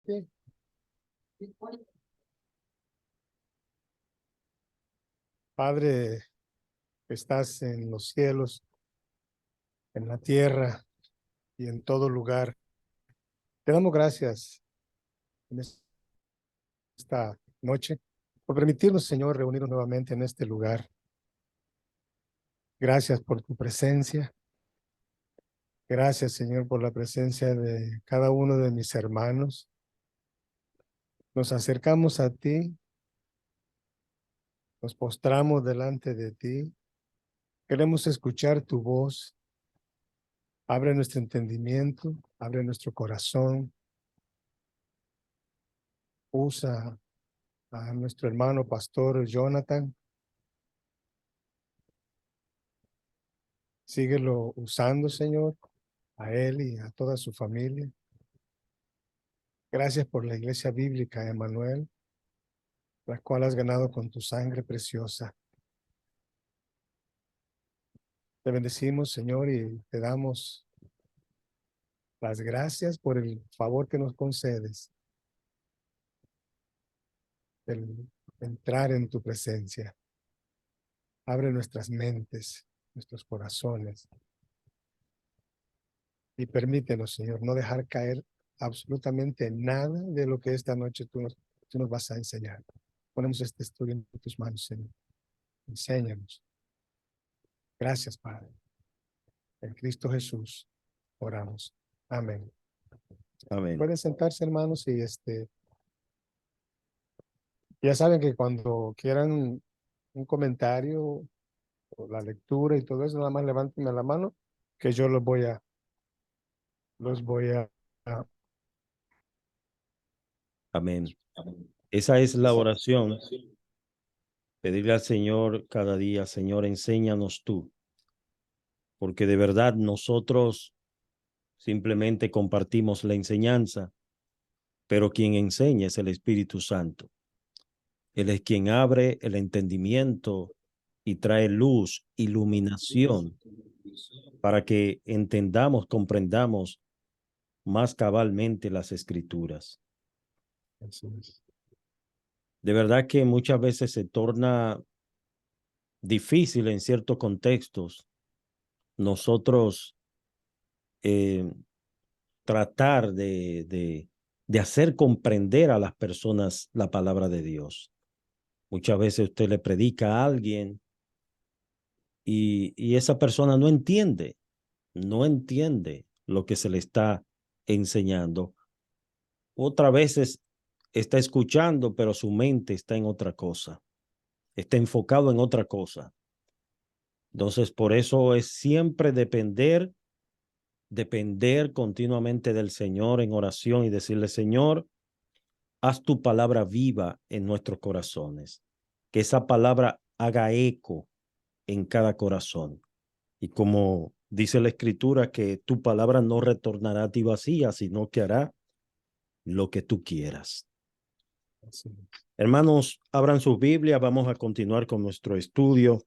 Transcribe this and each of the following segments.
pie. Padre, que estás en los cielos, en la tierra y en todo lugar, te damos gracias en esta noche por permitirnos, Señor, reunirnos nuevamente en este lugar. Gracias por tu presencia. Gracias, Señor, por la presencia de cada uno de mis hermanos. Nos acercamos a ti, nos postramos delante de ti. Queremos escuchar tu voz. Abre nuestro entendimiento, abre nuestro corazón. Usa a nuestro hermano pastor Jonathan. Síguelo usando, Señor, a él y a toda su familia. Gracias por la iglesia bíblica, Emmanuel, la cual has ganado con tu sangre preciosa. Te bendecimos, Señor, y te damos las gracias por el favor que nos concedes, el entrar en tu presencia. Abre nuestras mentes, nuestros corazones, y permítenos, Señor, no dejar caer absolutamente nada de lo que esta noche tú nos vas a enseñar. Ponemos este estudio en tus manos, Señor. Enséñanos. Gracias, Padre. En Cristo Jesús oramos. Amén. Amén. Pueden sentarse, hermanos, y ya saben que cuando quieran un comentario o la lectura y todo eso, nada más levántenme la mano, que yo los voy a Amén. Esa es la oración. Pedirle al Señor cada día, Señor, enséñanos tú. Porque de verdad nosotros simplemente compartimos la enseñanza, pero quien enseña es el Espíritu Santo. Él es quien abre el entendimiento y trae luz, iluminación, para que entendamos, comprendamos más cabalmente las Escrituras. De verdad que muchas veces se torna difícil en ciertos contextos nosotros tratar de hacer comprender a las personas la palabra de Dios. Muchas veces usted le predica a alguien y esa persona no entiende lo que se le está enseñando. Otras veces está escuchando, pero su mente está en otra cosa, está enfocado en otra cosa. Entonces, por eso es siempre depender continuamente del Señor en oración y decirle, Señor, haz tu palabra viva en nuestros corazones, que esa palabra haga eco en cada corazón. Y como dice la Escritura, que tu palabra no retornará a ti vacía, sino que hará lo que tú quieras. Hermanos, abran sus Biblias, vamos a continuar con nuestro estudio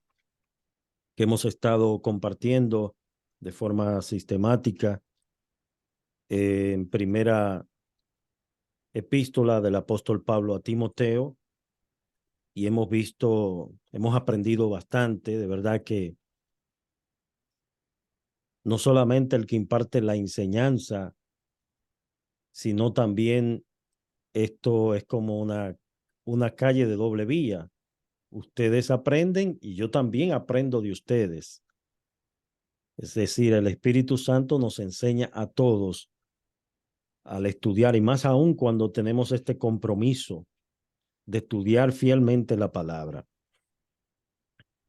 que hemos estado compartiendo de forma sistemática en primera epístola del apóstol Pablo a Timoteo, y hemos aprendido bastante. De verdad que no solamente el que imparte la enseñanza, sino también esto es como una calle de doble vía. Ustedes aprenden y yo también aprendo de ustedes. Es decir, el Espíritu Santo nos enseña a todos al estudiar, y más aún cuando tenemos este compromiso de estudiar fielmente la palabra.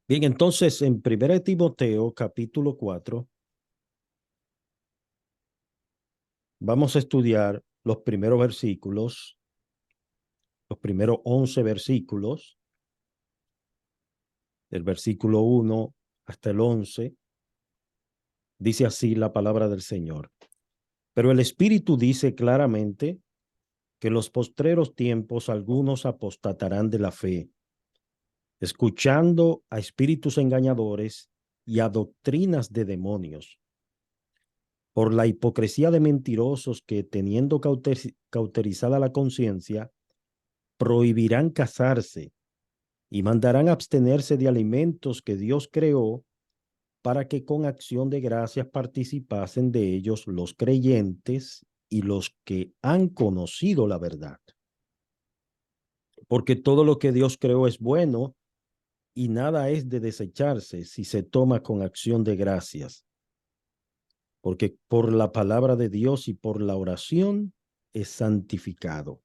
Bien, entonces en 1 Timoteo capítulo 4 vamos a estudiar los primeros versículos, los primeros 11 versículos, del versículo 1 hasta el 11. Dice así la palabra del Señor. Pero el Espíritu dice claramente que en los postreros tiempos algunos apostatarán de la fe, escuchando a espíritus engañadores y a doctrinas de demonios, por la hipocresía de mentirosos que, teniendo cauterizada la conciencia, prohibirán casarse y mandarán abstenerse de alimentos que Dios creó para que con acción de gracias participasen de ellos los creyentes y los que han conocido la verdad. Porque todo lo que Dios creó es bueno y nada es de desecharse si se toma con acción de gracias. Porque por la palabra de Dios y por la oración es santificado.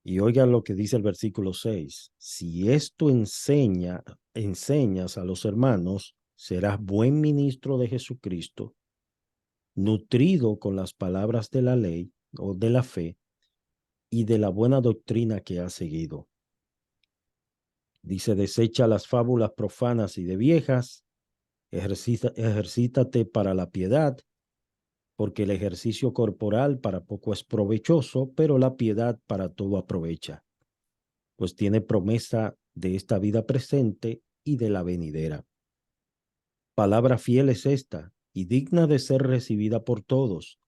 Y oiga lo que dice el versículo 6. Si esto enseñas a los hermanos, serás buen ministro de Jesucristo, nutrido con las palabras de la ley o de la fe y de la buena doctrina que has seguido. Dice, desecha las fábulas profanas y de viejas, ejercítate para la piedad, porque el ejercicio corporal para poco es provechoso, pero la piedad para todo aprovecha, pues tiene promesa de esta vida presente y de la venidera. Palabra fiel es esta, y digna de ser recibida por todos,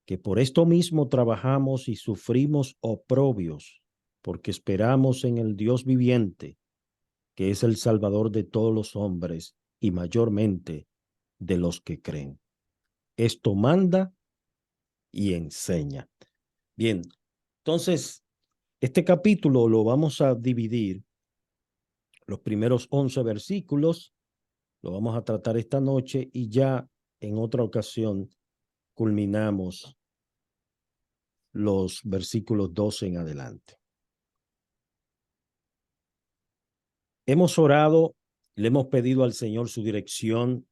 que por esto mismo trabajamos y sufrimos oprobios, porque esperamos en el Dios viviente, que es el Salvador de todos los hombres y mayormente de los que creen. Esto manda y enseña. Bien, entonces, este capítulo lo vamos a dividir, los primeros 11 versículos, lo vamos a tratar esta noche y ya en otra ocasión culminamos los versículos 12 en adelante. Hemos orado, le hemos pedido al Señor su dirección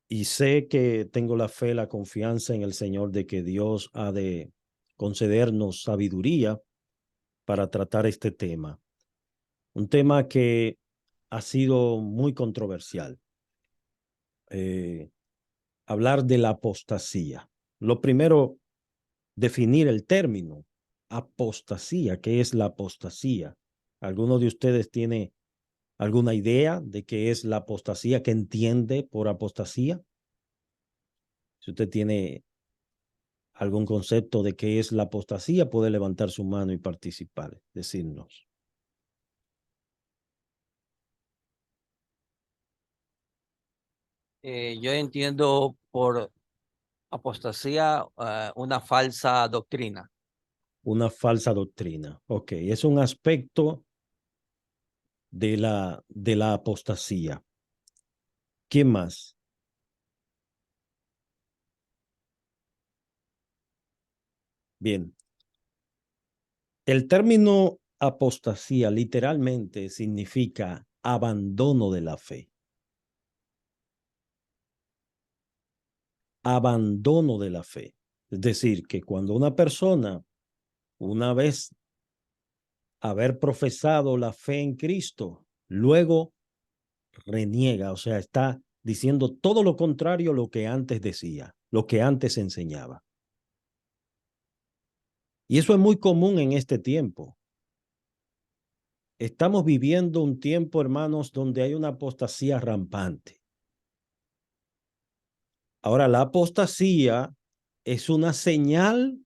y sé que tengo la fe, la confianza en el Señor de que Dios ha de concedernos sabiduría para tratar este tema. Un tema que ha sido muy controversial. Hablar de la apostasía. Lo primero, definir el término apostasía. ¿Qué es la apostasía? ¿Alguno de ustedes tiene alguna idea de qué es la apostasía? ¿Qué entiende por apostasía? Si usted tiene algún concepto de qué es la apostasía, puede levantar su mano y participar, decirnos. Yo entiendo por apostasía una falsa doctrina. Una falsa doctrina. Ok, es un aspecto de la apostasía. ¿Qué más? Bien. El término apostasía literalmente significa abandono de la fe. Abandono de la fe. Es decir, que cuando una persona, una vez haber profesado la fe en Cristo, luego reniega, o sea, está diciendo todo lo contrario a lo que antes decía, lo que antes enseñaba. Y eso es muy común en este tiempo. Estamos viviendo un tiempo, hermanos, donde hay una apostasía rampante. Ahora, la apostasía es una señal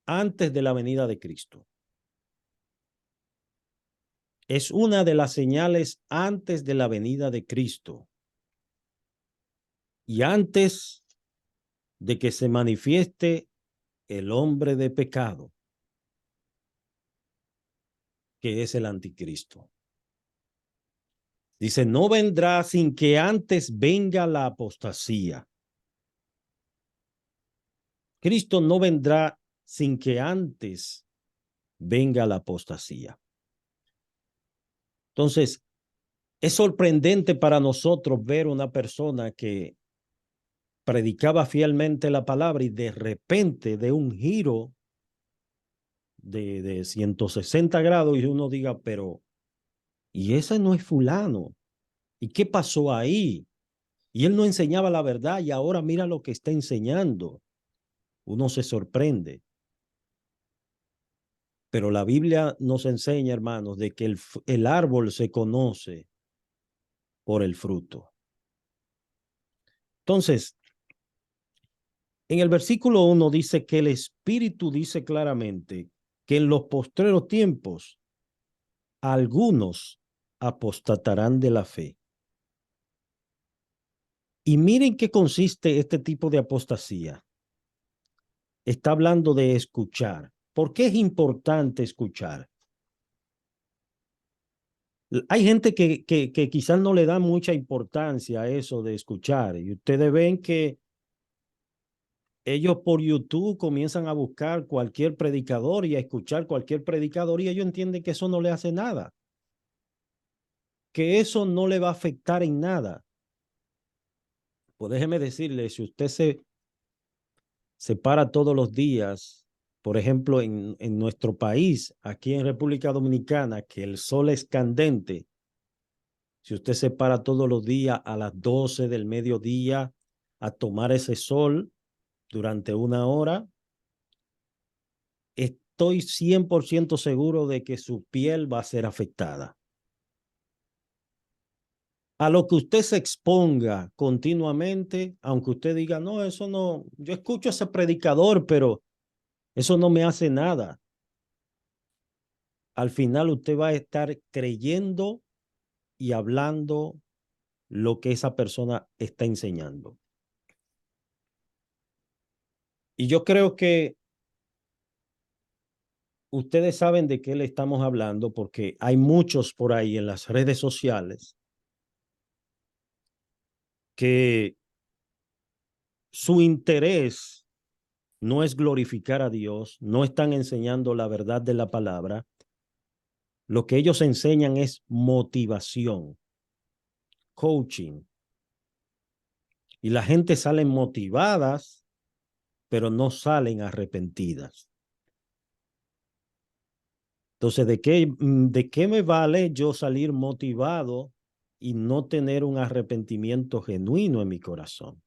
antes de la venida de Cristo. Es una de las señales antes de la venida de Cristo. Y antes de que se manifieste el hombre de pecado, que es el anticristo. Dice, no vendrá sin que antes venga la apostasía. Cristo no vendrá sin que antes venga la apostasía. Entonces, es sorprendente para nosotros ver una persona que predicaba fielmente la palabra y de repente de un giro de 160 grados y uno diga, pero, ¿y ese no es fulano? ¿Y qué pasó ahí? Y él no enseñaba la verdad y ahora mira lo que está enseñando. Uno se sorprende. Pero la Biblia nos enseña, hermanos, de que el árbol se conoce por el fruto. Entonces, en el versículo 1 dice que el Espíritu dice claramente que en los postreros tiempos algunos apostatarán de la fe. Y miren qué consiste este tipo de apostasía. Está hablando de escuchar. ¿Por qué es importante escuchar? Hay gente que quizás no le da mucha importancia a eso de escuchar. Y ustedes ven que ellos por YouTube comienzan a buscar cualquier predicador y a escuchar cualquier predicador y ellos entienden que eso no le hace nada, que eso no le va a afectar en nada. Pues déjeme decirle, si usted se para todos los días, por ejemplo, en nuestro país, aquí en República Dominicana, que el sol es candente, si usted se para todos los días a las 12 del mediodía a tomar ese sol durante una hora, estoy 100% seguro de que su piel va a ser afectada. A lo que usted se exponga continuamente, aunque usted diga, no, eso no, yo escucho a ese predicador, pero eso no me hace nada. Al final usted va a estar creyendo y hablando lo que esa persona está enseñando. Y yo creo que ustedes saben de qué le estamos hablando porque hay muchos por ahí en las redes sociales que su interés no es glorificar a Dios, no están enseñando la verdad de la palabra. Lo que ellos enseñan es motivación, coaching. Y la gente sale motivadas, pero no salen arrepentidas. Entonces, ¿de qué me vale yo salir motivado y no tener un arrepentimiento genuino en mi corazón?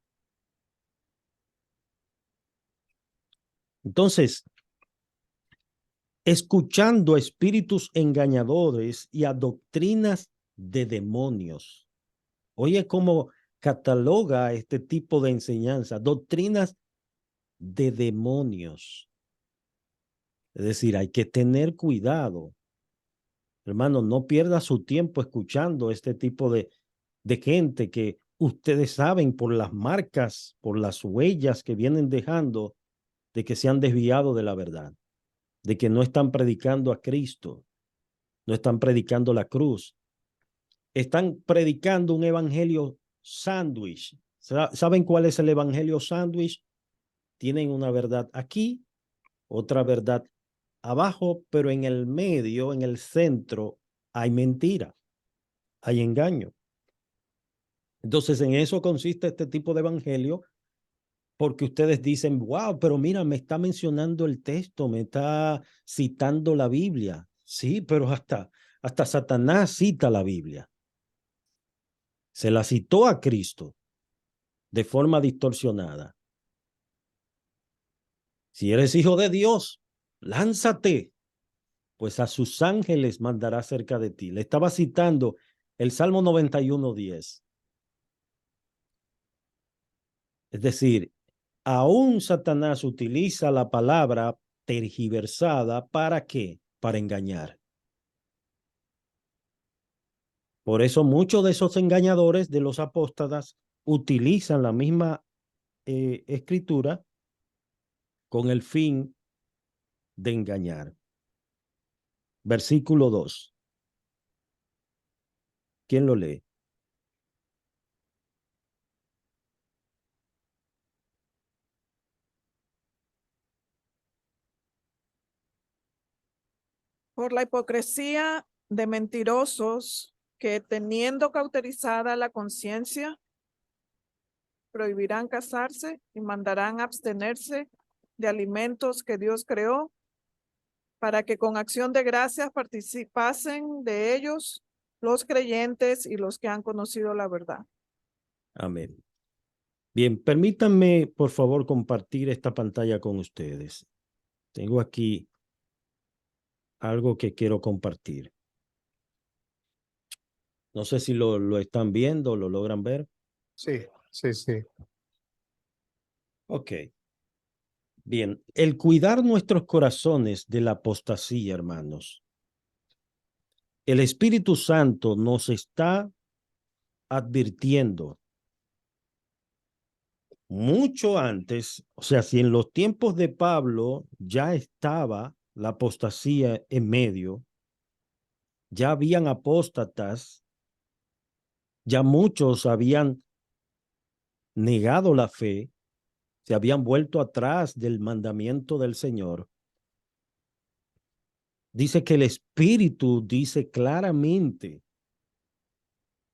Entonces, escuchando a espíritus engañadores y a doctrinas de demonios. Oye, cómo cataloga este tipo de enseñanza, doctrinas de demonios. Es decir, hay que tener cuidado. Hermano, no pierda su tiempo escuchando este tipo de gente que ustedes saben por las marcas, por las huellas que vienen dejando de que se han desviado de la verdad, de que no están predicando a Cristo, no están predicando la cruz, están predicando un evangelio sándwich. ¿Saben cuál es el evangelio sándwich? Tienen una verdad aquí, otra verdad abajo, pero en el medio, en el centro, hay mentira, hay engaño. Entonces, en eso consiste este tipo de evangelio, porque ustedes dicen, wow, pero mira, me está mencionando el texto, me está citando la Biblia. Sí, pero hasta Satanás cita la Biblia. Se la citó a Cristo de forma distorsionada. Si eres hijo de Dios, lánzate, pues a sus ángeles mandará cerca de ti. Le estaba citando el Salmo 91:10. Es decir, aún Satanás utiliza la palabra tergiversada. ¿Para qué? Para engañar. Por eso muchos de esos engañadores de los apóstatas utilizan la misma escritura con el fin de engañar. Versículo 2. ¿Quién lo lee? Por la hipocresía de mentirosos que, teniendo cauterizada la conciencia, prohibirán casarse y mandarán abstenerse de alimentos que Dios creó, para que con acción de gracias participasen de ellos los creyentes y los que han conocido la verdad. Amén. Bien, permítanme, por favor, compartir esta pantalla con ustedes. Tengo aquí algo que quiero compartir. No sé si lo están viendo, lo logran ver. Sí, sí, sí. Ok. Bien, el cuidar nuestros corazones de la apostasía, hermanos. El Espíritu Santo nos está advirtiendo mucho antes, o sea, si en los tiempos de Pablo ya estaba la apostasía en medio, ya habían apóstatas, ya muchos habían negado la fe, se habían vuelto atrás del mandamiento del Señor. Dice que el Espíritu dice claramente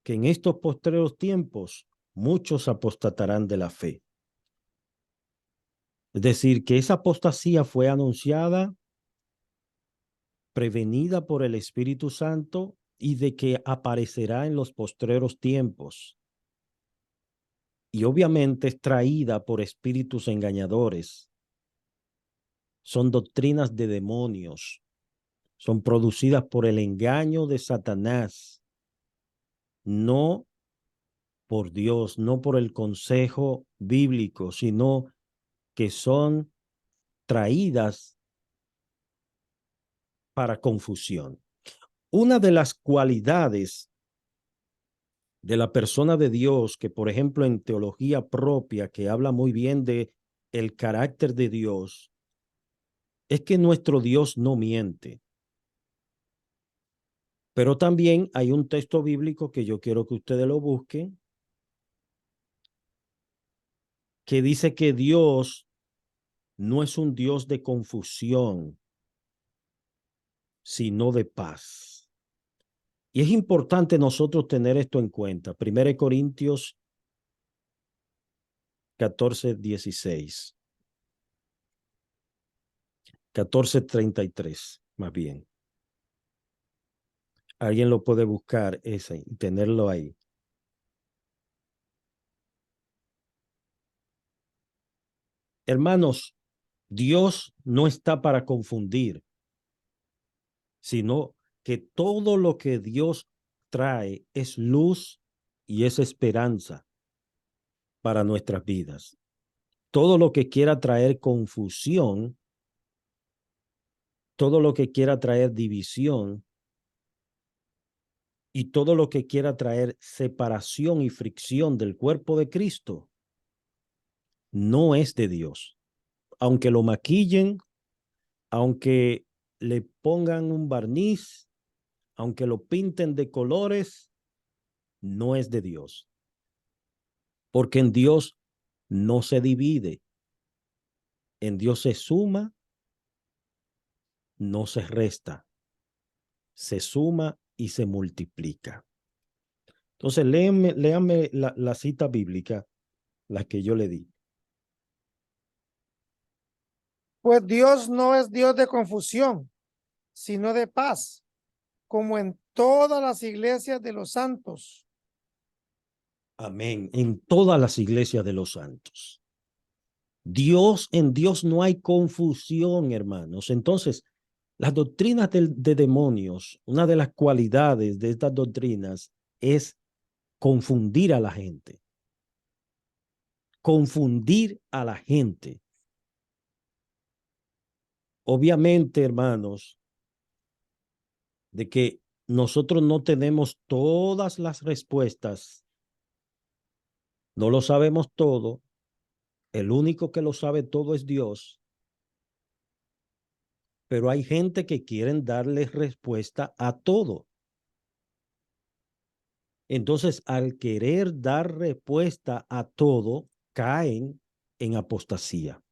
que en estos postreros tiempos muchos apostatarán de la fe. Es decir, que esa apostasía fue anunciada, prevenida por el Espíritu Santo y de que aparecerá en los postreros tiempos. Y obviamente es traída por espíritus engañadores. Son doctrinas de demonios. Son producidas por el engaño de Satanás. No por Dios, no por el consejo bíblico, sino que son traídas para confusión. Una de las cualidades de la persona de Dios, que por ejemplo en teología propia, que habla muy bien de el carácter de Dios, es que nuestro Dios no miente. Pero también hay un texto bíblico que yo quiero que ustedes lo busquen, que dice que Dios no es un Dios de confusión, sino de paz. Y es importante nosotros tener esto en cuenta. 1 Corintios 14:16. 14:33, más bien. Alguien lo puede buscar ese y tenerlo ahí. Hermanos, Dios no está para confundir, sino que todo lo que Dios trae es luz y es esperanza para nuestras vidas. Todo lo que quiera traer confusión, todo lo que quiera traer división y todo lo que quiera traer separación y fricción del cuerpo de Cristo, no es de Dios. Aunque lo maquillen, aunque le pongan un barniz, aunque lo pinten de colores, no es de Dios. Porque en Dios no se divide. En Dios se suma, no se resta. Se suma y se multiplica. Entonces, léanme la cita bíblica, la que yo le di. Pues Dios no es Dios de confusión, sino de paz, como en todas las iglesias de los santos. Amén. En todas las iglesias de los santos. En Dios no hay confusión, hermanos. Entonces, las doctrinas de demonios, una de las cualidades de estas doctrinas es confundir a la gente. Confundir a la gente. Obviamente, hermanos, de que nosotros no tenemos todas las respuestas, no lo sabemos todo, el único que lo sabe todo es Dios, pero hay gente que quieren darle respuesta a todo. Entonces, al querer dar respuesta a todo, caen en apostasía,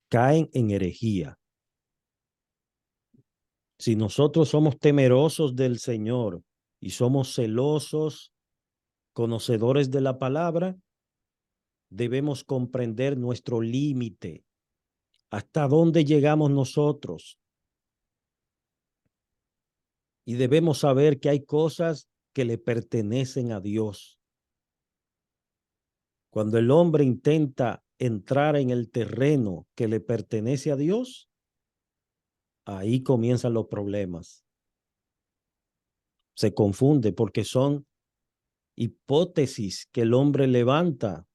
caen en herejía. Si nosotros somos temerosos del Señor y somos celosos, conocedores de la palabra, debemos comprender nuestro límite, hasta dónde llegamos nosotros. Y debemos saber que hay cosas que le pertenecen a Dios. Cuando el hombre intenta entrar en el terreno que le pertenece a Dios, ahí comienzan los problemas. Se confunde porque son hipótesis que el hombre levanta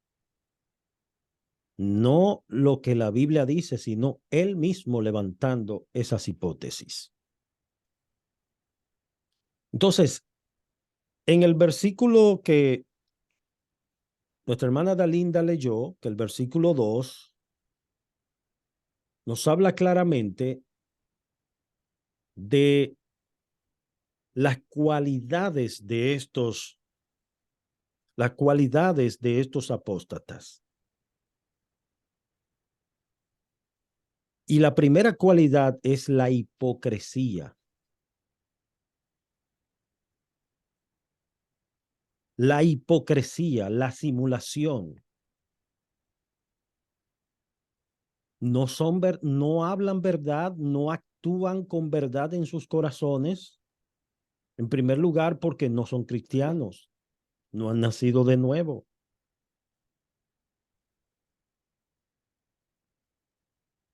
No lo que la Biblia dice, sino él mismo levantando esas hipótesis. Entonces, en el versículo que nuestra hermana Dalinda leyó, que el versículo 2 nos habla claramente de las cualidades de estos apóstatas. Y la primera cualidad es la hipocresía. La hipocresía, la simulación. No hablan verdad, no actúan con verdad en sus corazones. En primer lugar, porque no son cristianos, no han nacido de nuevo.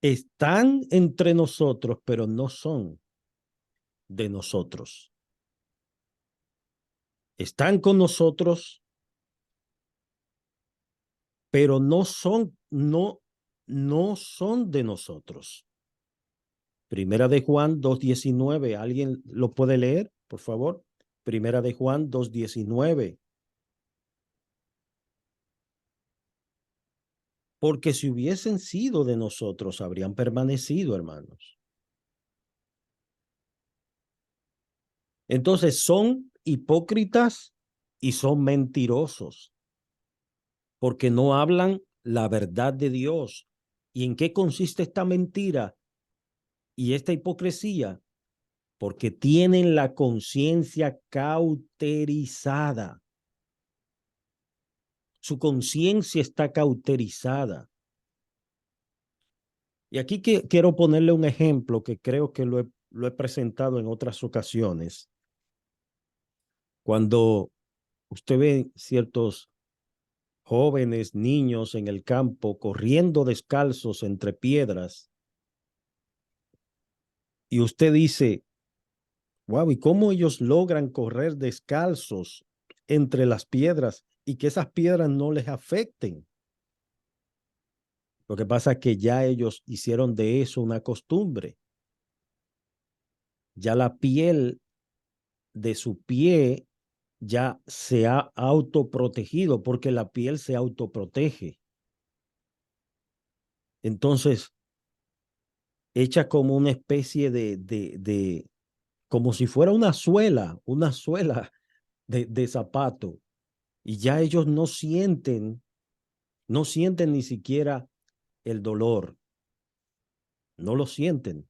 Están entre nosotros, pero no son de nosotros. Están con nosotros, pero no son de nosotros. Primera de Juan 2:19. ¿Alguien lo puede leer, por favor? Primera de Juan 2:19. Porque si hubiesen sido de nosotros, habrían permanecido, hermanos. Entonces son hipócritas y son mentirosos, porque no hablan la verdad de Dios. ¿Y en qué consiste esta mentira y esta hipocresía? Porque tienen la conciencia cauterizada. Su conciencia está cauterizada. Y aquí quiero ponerle un ejemplo que creo que lo he presentado en otras ocasiones. Cuando usted ve ciertos jóvenes, niños en el campo corriendo descalzos entre piedras, y usted dice, wow, ¿y cómo ellos logran correr descalzos entre las piedras y que esas piedras no les afecten? Lo que pasa es que ya ellos hicieron de eso una costumbre. Ya la piel de su pie ya se ha autoprotegido porque la piel se autoprotege. Entonces, hecha como una especie como si fuera una suela de zapato. Y ya ellos no sienten ni siquiera el dolor. No lo sienten.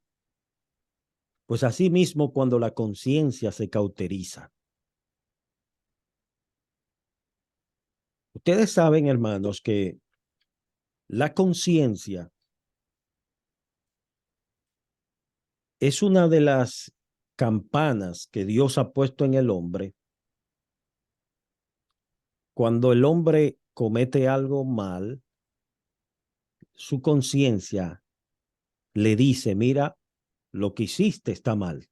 Pues así mismo cuando la conciencia se cauteriza. Ustedes saben, hermanos, que la conciencia es una de las campanas que Dios ha puesto en el hombre cuando el hombre comete algo mal. Su conciencia le dice, mira, lo que hiciste está mal.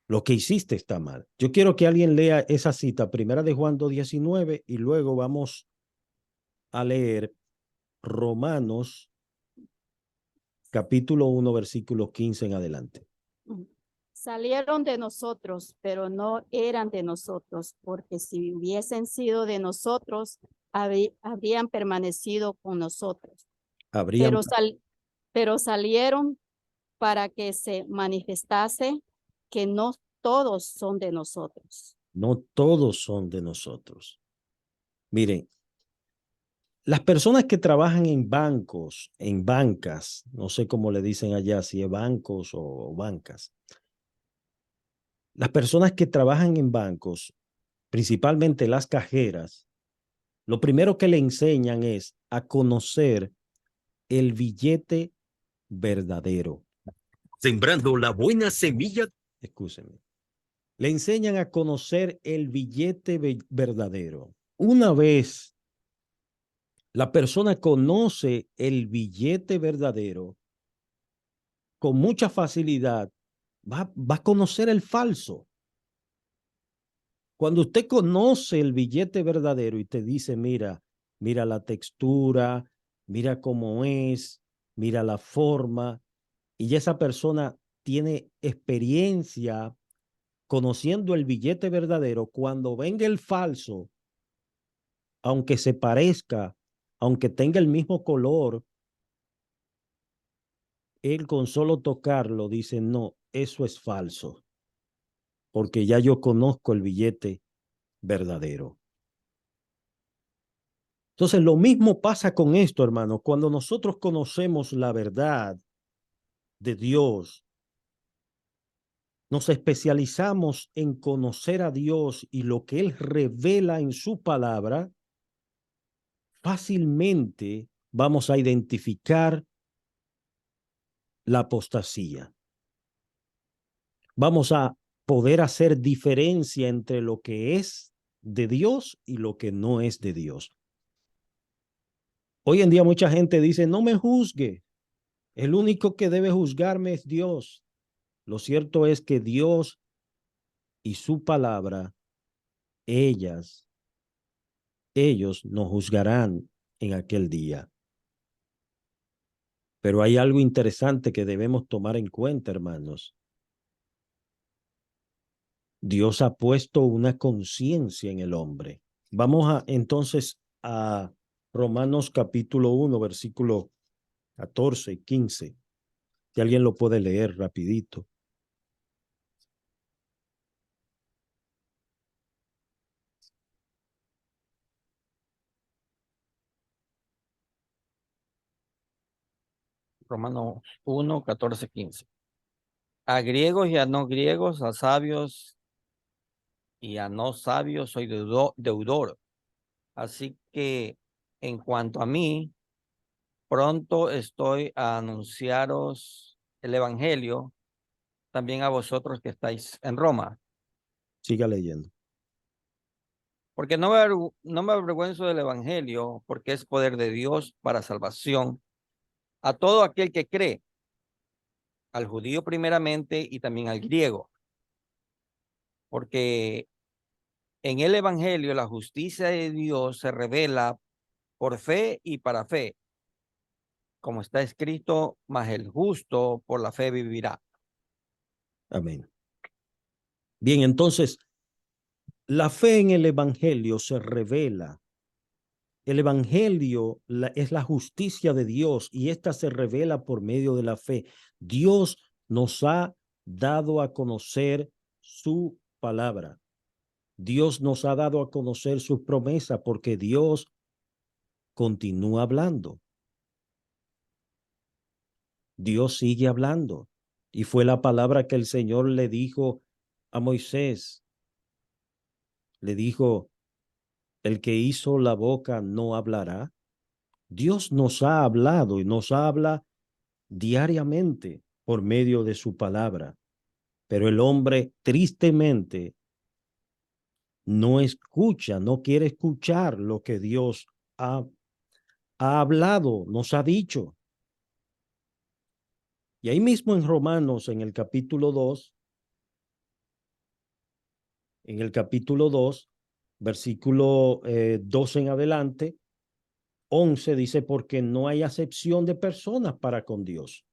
Lo que hiciste está mal. Yo quiero que alguien lea esa cita, primera de Juan 2:19, y luego vamos a leer Romanos capítulo 1, versículo 15 en adelante. Salieron de nosotros, pero no eran de nosotros, porque si hubiesen sido de nosotros, habrían permanecido con nosotros. Pero salieron para que se manifestase que no todos son de nosotros. No todos son de nosotros. Miren, las personas que trabajan en bancos, en bancas, no sé cómo le dicen allá, si es bancos o bancas. Las personas que trabajan en bancos, principalmente las cajeras, lo primero que le enseñan es a conocer el billete verdadero. Sembrando la buena semilla. Escúcheme. Le enseñan a conocer el billete verdadero. Una vez la persona conoce el billete verdadero, con mucha facilidad va a conocer el falso. Cuando usted conoce el billete verdadero y te dice, mira, mira la textura, mira cómo es, mira la forma, y ya esa persona tiene experiencia conociendo el billete verdadero. Cuando venga el falso, aunque se parezca, aunque tenga el mismo color, él con solo tocarlo dice, no, eso es falso, porque ya yo conozco el billete verdadero. Entonces, lo mismo pasa con esto, hermano. Cuando nosotros conocemos la verdad de Dios, nos especializamos en conocer a Dios y lo que Él revela en su palabra, fácilmente vamos a identificar la apostasía. Vamos a poder hacer diferencia entre lo que es de Dios y lo que no es de Dios. Hoy en día mucha gente dice, no me juzgue, el único que debe juzgarme es Dios. Lo cierto es que Dios y su palabra, ellos nos juzgarán en aquel día. Pero hay algo interesante que debemos tomar en cuenta, hermanos. Dios ha puesto una conciencia en el hombre. Vamos entonces a Romanos capítulo 1, versículo 14 y 15. Si alguien lo puede leer rapidito. Romanos 1, 14, 15. A griegos y a no griegos, a sabios y a no sabios soy deudor. Así que en cuanto a mí, pronto estoy a anunciaros el evangelio también a vosotros que estáis en Roma. Siga leyendo. Porque no me avergüenzo del evangelio, porque es poder de Dios para salvación a todo aquel que cree, al judío primeramente y también al griego. Porque en el evangelio la justicia de Dios se revela por fe y para fe, como está escrito, mas el justo por la fe vivirá. Amén. Bien, entonces, la fe en el evangelio se revela. El evangelio es la justicia de Dios y esta se revela por medio de la fe. Dios nos ha dado a conocer su palabra. Dios nos ha dado a conocer sus promesas porque Dios continúa hablando. Dios sigue hablando. Y fue la palabra que el Señor le dijo a Moisés. Le dijo, el que hizo la boca no hablará. Dios nos ha hablado y nos habla diariamente por medio de su palabra. Pero el hombre tristemente no escucha, no quiere escuchar lo que Dios ha hablado, nos ha dicho. Y ahí mismo en Romanos, en el capítulo 2, versículo 2 en adelante, 11 dice, porque no hay acepción de personas para con Dios.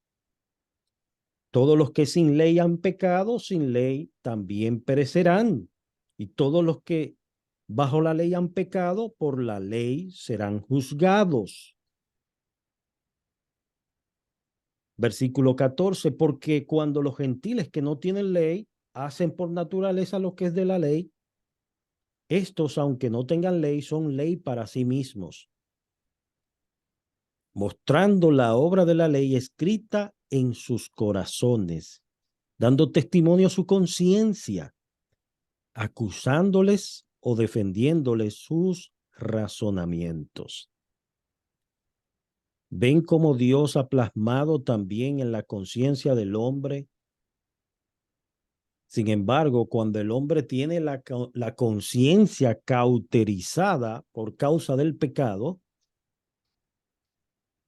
Todos los que sin ley han pecado, sin ley también perecerán. Y todos los que bajo la ley han pecado, por la ley serán juzgados. Versículo 14, porque cuando los gentiles que no tienen ley hacen por naturaleza lo que es de la ley, estos, aunque no tengan ley, son ley para sí mismos, mostrando la obra de la ley escrita en sus corazones, dando testimonio a su conciencia, acusándoles o defendiéndoles sus razonamientos. ¿Ven cómo Dios ha plasmado también en la conciencia del hombre? Sin embargo, cuando el hombre tiene la conciencia cauterizada por causa del pecado,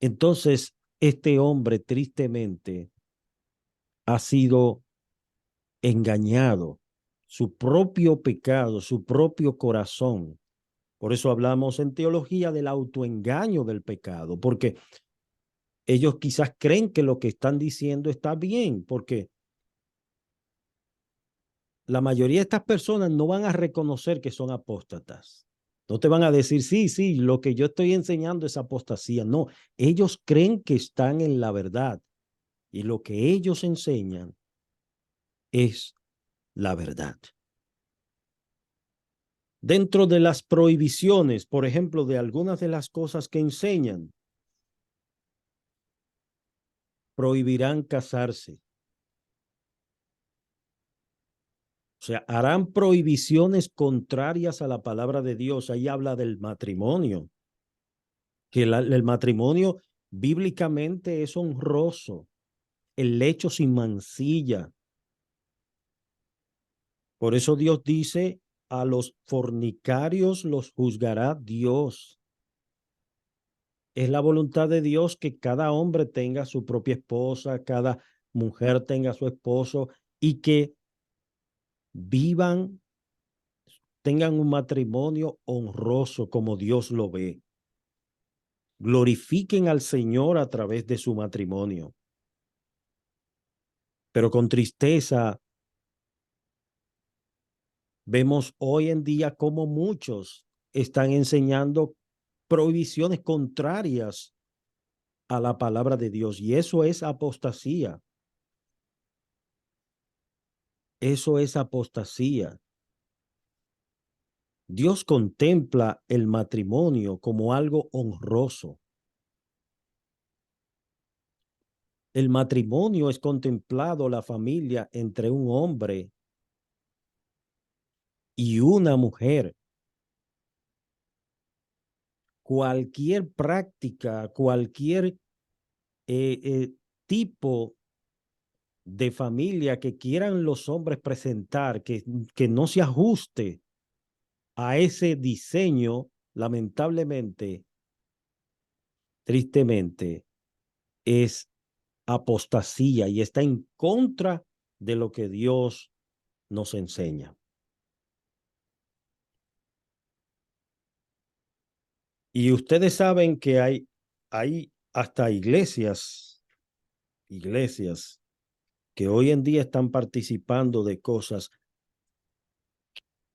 entonces este hombre tristemente ha sido engañado. Su propio pecado, su propio corazón Por eso hablamos en teología del autoengaño del pecado, porque ellos quizás creen que lo que están diciendo está bien, porque la mayoría de estas personas no van a reconocer que son apóstatas. No te van a decir, sí, sí, lo que yo estoy enseñando es apostasía. No, ellos creen que están en la verdad y lo que ellos enseñan es la verdad. Dentro de las prohibiciones, por ejemplo, de algunas de las cosas que enseñan, prohibirán casarse. O sea, harán prohibiciones contrarias a la palabra de Dios. Ahí habla del matrimonio, que el matrimonio bíblicamente es honroso, el lecho sin mancilla. Por eso Dios dice, a los fornicarios los juzgará Dios. Es la voluntad de Dios que cada hombre tenga su propia esposa, cada mujer tenga su esposo y que vivan, tengan un matrimonio honroso como Dios lo ve. Glorifiquen al Señor a través de su matrimonio. Pero con tristeza vemos hoy en día cómo muchos están enseñando prohibiciones contrarias a la palabra de Dios, y eso es apostasía. Eso es apostasía. Dios contempla el matrimonio como algo honroso. El matrimonio es contemplado, la familia, entre un hombre y una mujer. Cualquier práctica, cualquier tipo de familia que quieran los hombres presentar, que no se ajuste a ese diseño, lamentablemente, tristemente, es apostasía y está en contra de lo que Dios nos enseña. Y ustedes saben que hay hasta iglesias que hoy en día están participando de cosas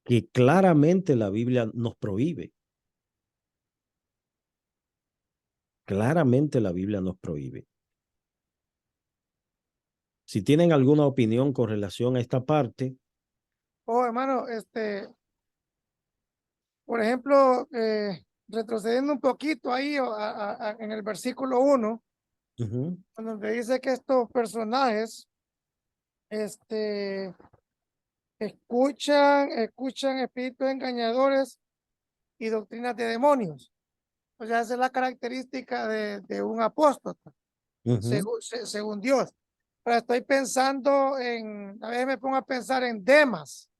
que claramente la Biblia nos prohíbe. Claramente la Biblia nos prohíbe. Si tienen alguna opinión con relación a esta parte. Oh, hermano, por ejemplo, retrocediendo un poquito ahí en el versículo 1, donde dice que estos personajes, escuchan espíritus engañadores y doctrinas de demonios. O sea, esa es la característica de un apóstata, según Dios. Pero estoy pensando a veces me pongo a pensar en Demas.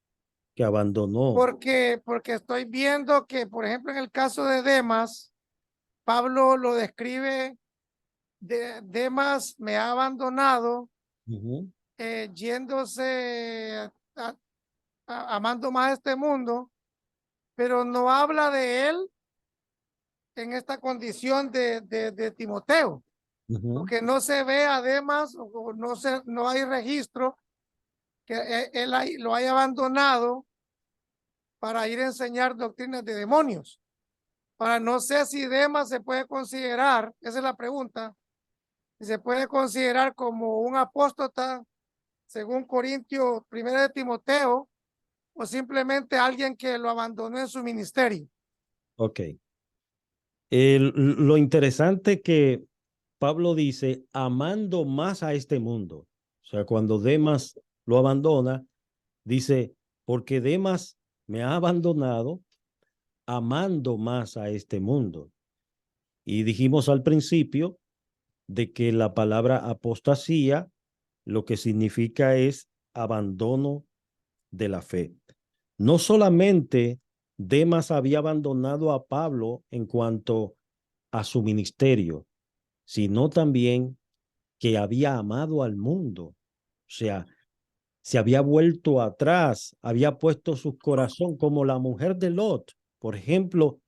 Que abandonó. Porque estoy viendo que, por ejemplo, en el caso de Demas, Pablo lo describe, Demas me ha abandonado, yéndose, amando más este mundo, pero no habla de él en esta condición de Timoteo, porque no se ve a Demas, o no hay registro que él lo haya abandonado para ir a enseñar doctrinas de demonios. Ahora, no sé si Demas se puede considerar, esa es la pregunta, si se puede considerar como un apóstata, según Corintios 1 de Timoteo, o simplemente alguien que lo abandonó en su ministerio. Ok. Lo interesante que Pablo dice, amando más a este mundo. O sea, cuando Demas lo abandona, dice, porque Demas me ha abandonado amando más a este mundo. Y dijimos al principio de que la palabra apostasía lo que significa es abandono de la fe. No solamente Demas había abandonado a Pablo en cuanto a su ministerio, sino también que había amado al mundo. O sea, se había vuelto atrás, había puesto su corazón como la mujer de Lot, Por ejemplo,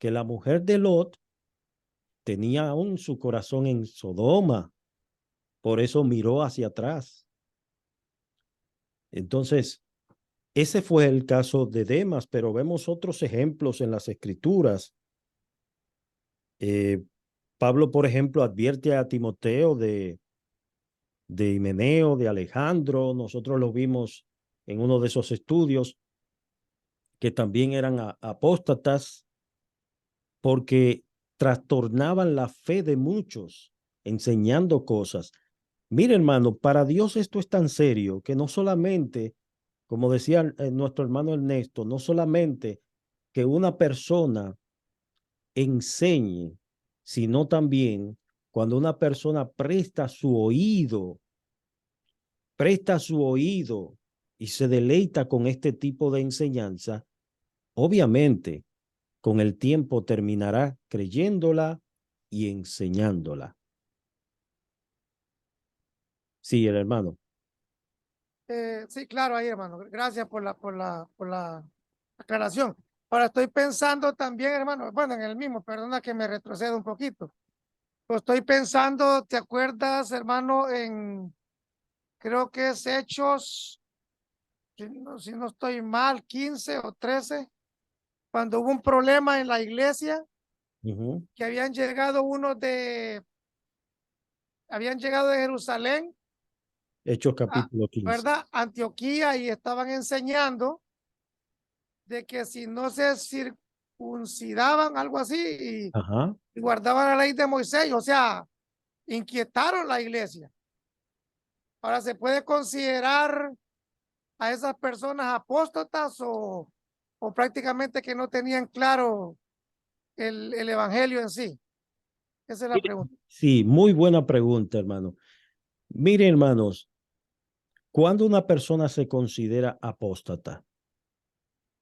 que la mujer de Lot tenía aún su corazón en Sodoma, por eso miró hacia atrás. Entonces, ese fue el caso de Demas, pero vemos otros ejemplos en las Escrituras. Pablo, por ejemplo, advierte a Timoteo de Himeneo, de Alejandro. Nosotros lo vimos en uno de esos estudios, que también eran apóstatas, porque trastornaban la fe de muchos, enseñando cosas. Mire, hermano, para Dios esto es tan serio que no solamente, como decía nuestro hermano Ernesto, no solamente que una persona enseñe, sino también cuando una persona presta su oído y se deleita con este tipo de enseñanza, obviamente con el tiempo terminará creyéndola y enseñándola. Sí, el hermano. Sí, claro, ahí, hermano. Gracias por la aclaración. Ahora estoy pensando también, hermano, bueno, en el mismo, perdona que me retrocedo un poquito. Pero estoy pensando, ¿te acuerdas, hermano, creo que es Hechos, si no estoy mal, 15 o 13, cuando hubo un problema en la iglesia, que habían llegado de Jerusalén, Hechos capítulo 15. ¿verdad? Antioquía, y estaban enseñando de que si no se circuncidaban, algo así, Ajá. y guardaban la ley de Moisés, o sea, inquietaron la iglesia. Ahora, ¿se puede considerar a esas personas apóstatas o prácticamente que no tenían claro el evangelio en sí? Esa es la pregunta. Sí, muy buena pregunta, hermano. Miren, hermanos, cuando una persona se considera apóstata,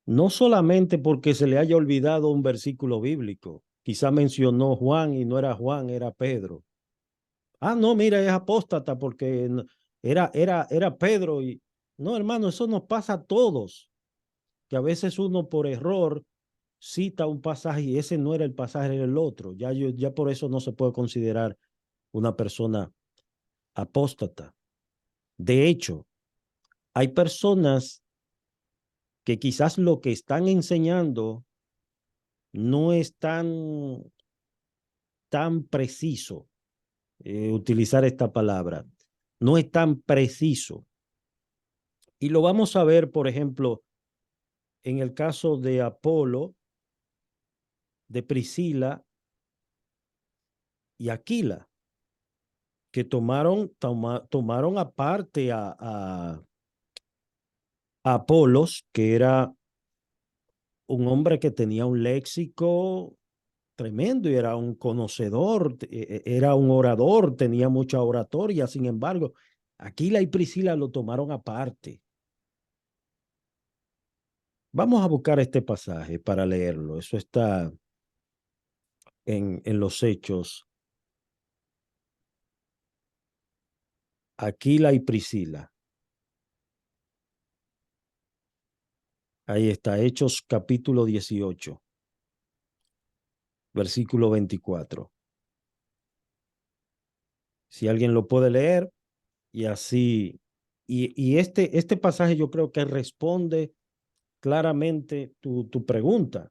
no solamente porque se le haya olvidado un versículo bíblico, quizá mencionó Juan y no era Juan, era Pedro. Ah, no, mira, es apóstata porque era Pedro. Y no, hermano, eso nos pasa a todos, que a veces uno por error cita un pasaje y ese no era el pasaje, era el otro. Ya por eso no se puede considerar una persona apóstata. De hecho, hay personas que quizás lo que están enseñando no es tan preciso, utilizar esta palabra, no es tan preciso. Y lo vamos a ver, por ejemplo, en el caso de Apolo, de Priscila y Aquila, que tomaron aparte a Apolos, que era un hombre que tenía un léxico tremendo y era un conocedor, era un orador, tenía mucha oratoria. Sin embargo, Aquila y Priscila lo tomaron aparte. Vamos a buscar este pasaje para leerlo. Eso está en los Hechos. Aquila y Priscila. Ahí está, Hechos capítulo 18, versículo 24. Si alguien lo puede leer y así, y este pasaje yo creo que responde claramente tu pregunta.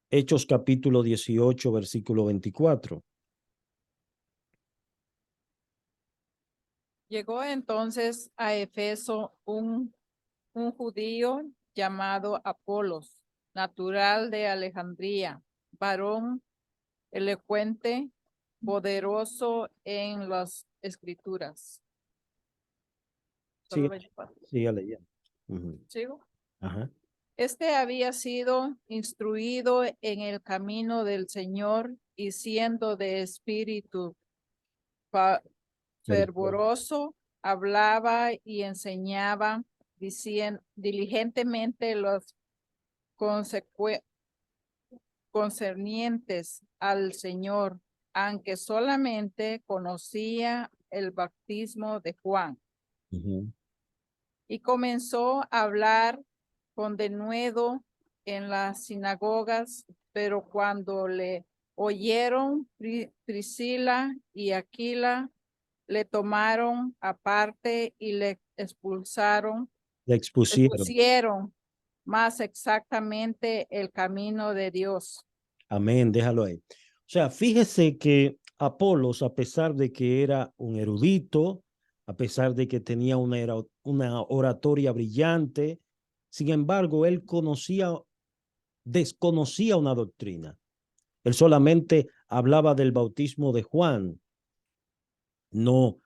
Hechos capítulo 18, versículo 24. Llegó entonces a Efeso un judío llamado Apolos, natural de Alejandría, varón elocuente, poderoso en las escrituras. Solo 24. Siga leyendo. ¿Sigo? Ajá. Este había sido instruido en el camino del Señor y siendo de espíritu fervoroso, hablaba y enseñaba diligentemente los concernientes al Señor, aunque solamente conocía el bautismo de Juan. Y comenzó a hablar con denuedo en las sinagogas, pero cuando le oyeron Priscila y Aquila, le tomaron aparte y le expulsaron, Le expusieron. expusieron más exactamente el camino de Dios. Amén, déjalo ahí. O sea, fíjese que Apolos, a pesar de que era un erudito, a pesar de que tenía una oratoria brillante, sin embargo, él desconocía una doctrina. Él solamente hablaba del bautismo de Juan. No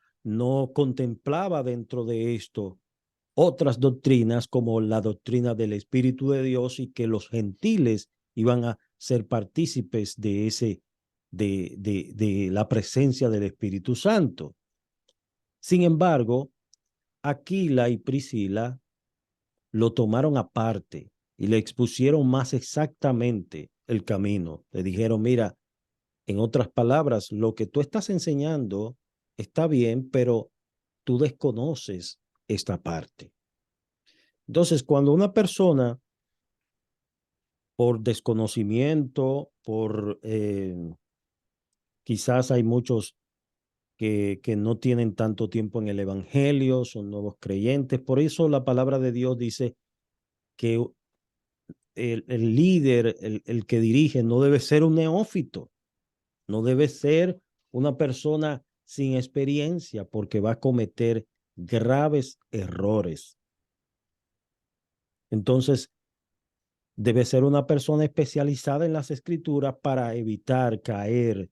contemplaba dentro de esto otras doctrinas como la doctrina del Espíritu de Dios y que los gentiles iban a ser partícipes de la presencia del Espíritu Santo. Sin embargo, Aquila y Priscila lo tomaron aparte y le expusieron más exactamente el camino. Le dijeron, mira, en otras palabras, lo que tú estás enseñando está bien, pero tú desconoces esta parte. Entonces, cuando una persona, por desconocimiento, quizás hay muchos que no tienen tanto tiempo en el evangelio, son nuevos creyentes, por eso la palabra de Dios dice que el líder, el que dirige, no debe ser un neófito, no debe ser una persona sin experiencia, porque va a cometer graves errores. Entonces, debe ser una persona especializada en las escrituras para evitar caer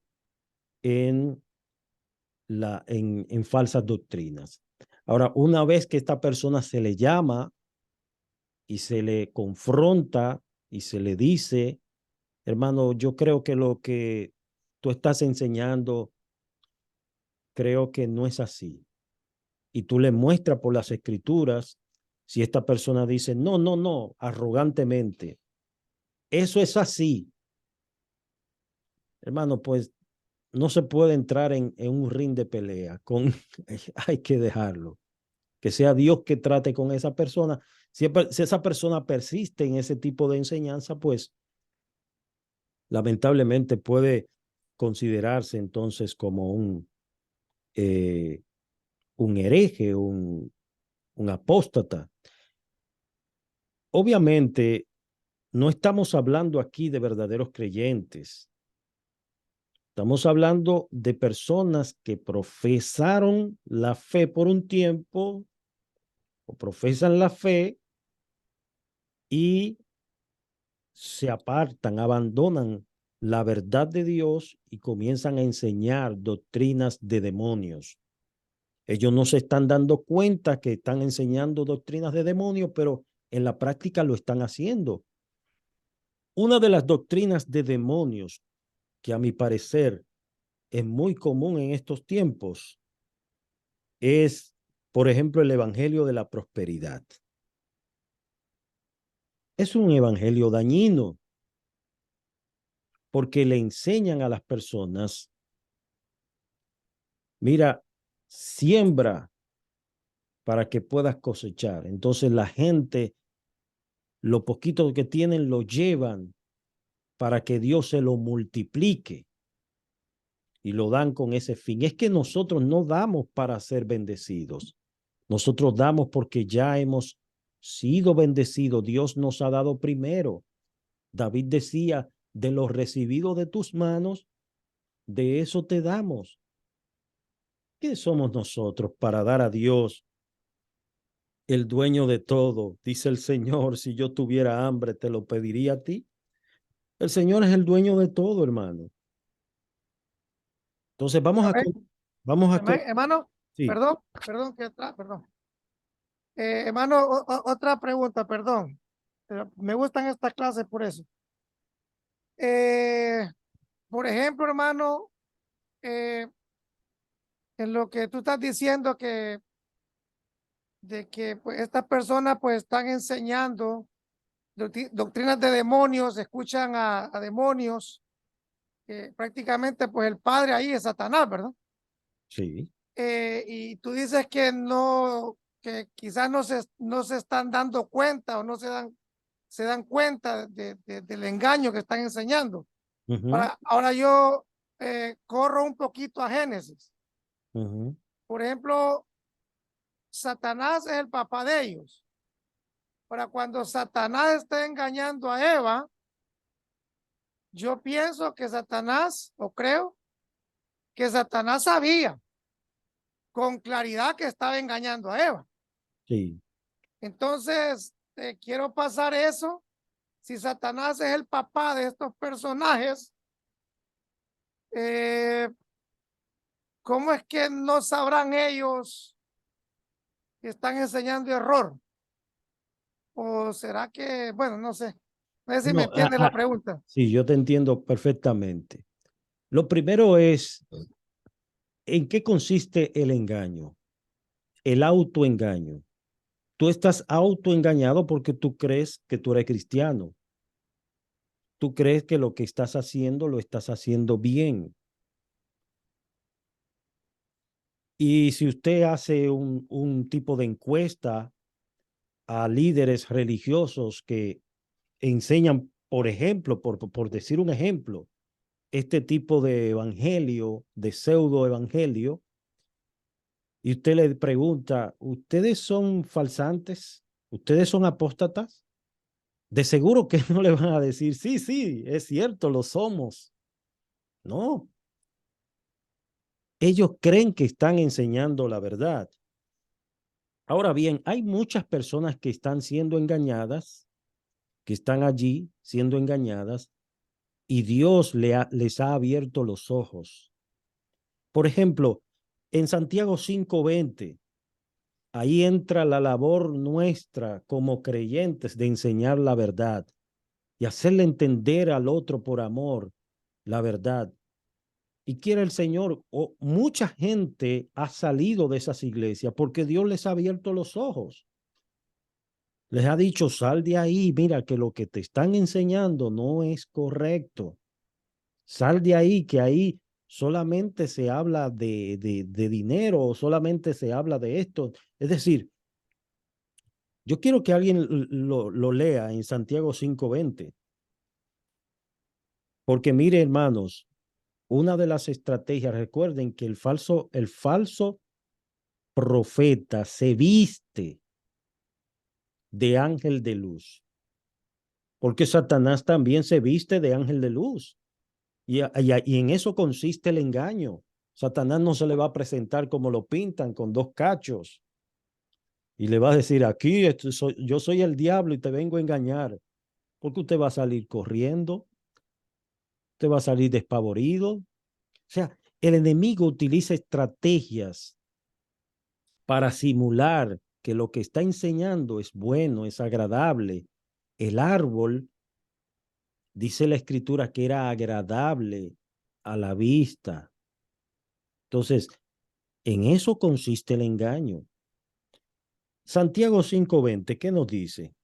en falsas doctrinas. Ahora, una vez que esta persona se le llama y se le confronta y se le dice, hermano, yo creo que lo que tú estás enseñando, creo que no es así. Y tú le muestras por las escrituras, si esta persona dice, no, arrogantemente, eso es así. Hermano, pues no se puede entrar en un ring de pelea. Hay que dejarlo. Que sea Dios que trate con esa persona. Si esa persona persiste en ese tipo de enseñanza, pues lamentablemente puede considerarse entonces como un hereje, un apóstata. Obviamente, no estamos hablando aquí de verdaderos creyentes. Estamos hablando de personas que profesaron la fe por un tiempo o profesan la fe y se apartan, abandonan la verdad de Dios y comienzan a enseñar doctrinas de demonios. Ellos no se están dando cuenta que están enseñando doctrinas de demonios, pero en la práctica lo están haciendo. Una de las doctrinas de demonios que a mi parecer es muy común en estos tiempos es, por ejemplo, el evangelio de la prosperidad. Es un evangelio dañino porque le enseñan a las personas, mira, siembra para que puedas cosechar. Entonces la gente, lo poquito que tienen, lo llevan para que Dios se lo multiplique y lo dan con ese fin. Es que nosotros no damos para ser bendecidos. Nosotros damos porque ya hemos sido bendecidos. Dios nos ha dado primero. David decía, de lo recibido de tus manos, de eso te damos. ¿Qué somos nosotros para dar a Dios, el dueño de todo? Dice el Señor, si yo tuviera hambre, te lo pediría a ti. El Señor es el dueño de todo, hermano. Entonces vamos a Hermano, sí. perdón, perdón. Hermano, otra pregunta, perdón. Me gustan estas clases por eso. Por ejemplo, hermano, en lo que tú estás diciendo de que pues, estas personas pues están enseñando doctrinas de demonios, escuchan a demonios, prácticamente pues el padre ahí es Satanás, ¿verdad? Sí. Y tú dices que no, que quizás no se están dando cuenta o no se dan se dan cuenta del engaño que están enseñando. Ujú, Ahora yo corro un poquito a Génesis. ujú. Por ejemplo, Satanás es el papá de ellos. Ahora, cuando Satanás está engañando a Eva, yo pienso que Satanás, o creo, que Satanás sabía con claridad que estaba engañando a Eva. Sí. Entonces, quiero pasar eso. Si Satanás es el papá de estos personajes, ¿cómo es que no sabrán ellos que están enseñando error? ¿O será que, bueno, no sé? No sé si me No, entiende la pregunta. sí, yo te entiendo perfectamente. Lo primero es, ¿en qué consiste el engaño? El autoengaño. Tú estás autoengañado porque tú crees que tú eres cristiano. Tú crees que lo que estás haciendo lo estás haciendo bien. Y si usted hace un tipo de encuesta a líderes religiosos que enseñan, por ejemplo, por decir un ejemplo, este tipo de evangelio, de pseudo evangelio, y usted le pregunta, ¿ustedes son falsantes? ¿Ustedes son apóstatas? De seguro que no le van a decir, sí, sí, es cierto, lo somos. No. Ellos creen que están enseñando la verdad. Ahora bien, hay muchas personas que están siendo engañadas, que están allí siendo engañadas, y Dios les ha abierto los ojos. Por ejemplo, en Santiago 5:20, ahí entra la labor nuestra como creyentes de enseñar la verdad y hacerle entender al otro por amor la verdad. Y quiere el Señor, mucha gente ha salido de esas iglesias porque Dios les ha abierto los ojos. Les ha dicho, sal de ahí, mira que lo que te están enseñando no es correcto. Sal de ahí, que ahí solamente se habla de dinero o solamente se habla de esto. Es decir, yo quiero que alguien lo lea en Santiago 5:20. Porque mire, hermanos, una de las estrategias, recuerden que el falso profeta se viste de ángel de luz, porque Satanás también se viste de ángel de luz. Y en eso consiste el engaño. Satanás no se le va a presentar como lo pintan, con dos cachos. Y le va a decir, aquí yo soy el diablo y te vengo a engañar. Porque usted va a salir corriendo, usted va a salir despavorido. O sea, el enemigo utiliza estrategias para simular que lo que está enseñando es bueno, es agradable. El árbol, dice la escritura, que era agradable a la vista. Entonces, en eso consiste el engaño. Santiago 5:20, ¿qué nos dice?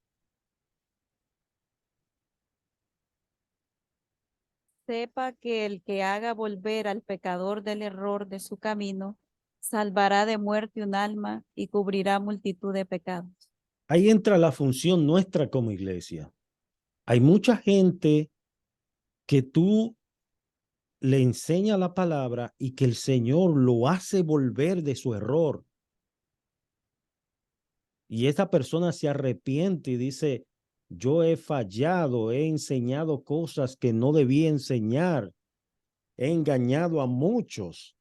Sepa que el que haga volver al pecador del error de su camino, salvará de muerte un alma y cubrirá multitud de pecados. Ahí entra la función nuestra como iglesia. Hay mucha gente que tú le enseñas la palabra y que el Señor lo hace volver de su error. Y esa persona se arrepiente y dice, yo he fallado, he enseñado cosas que no debía enseñar, he engañado a muchos.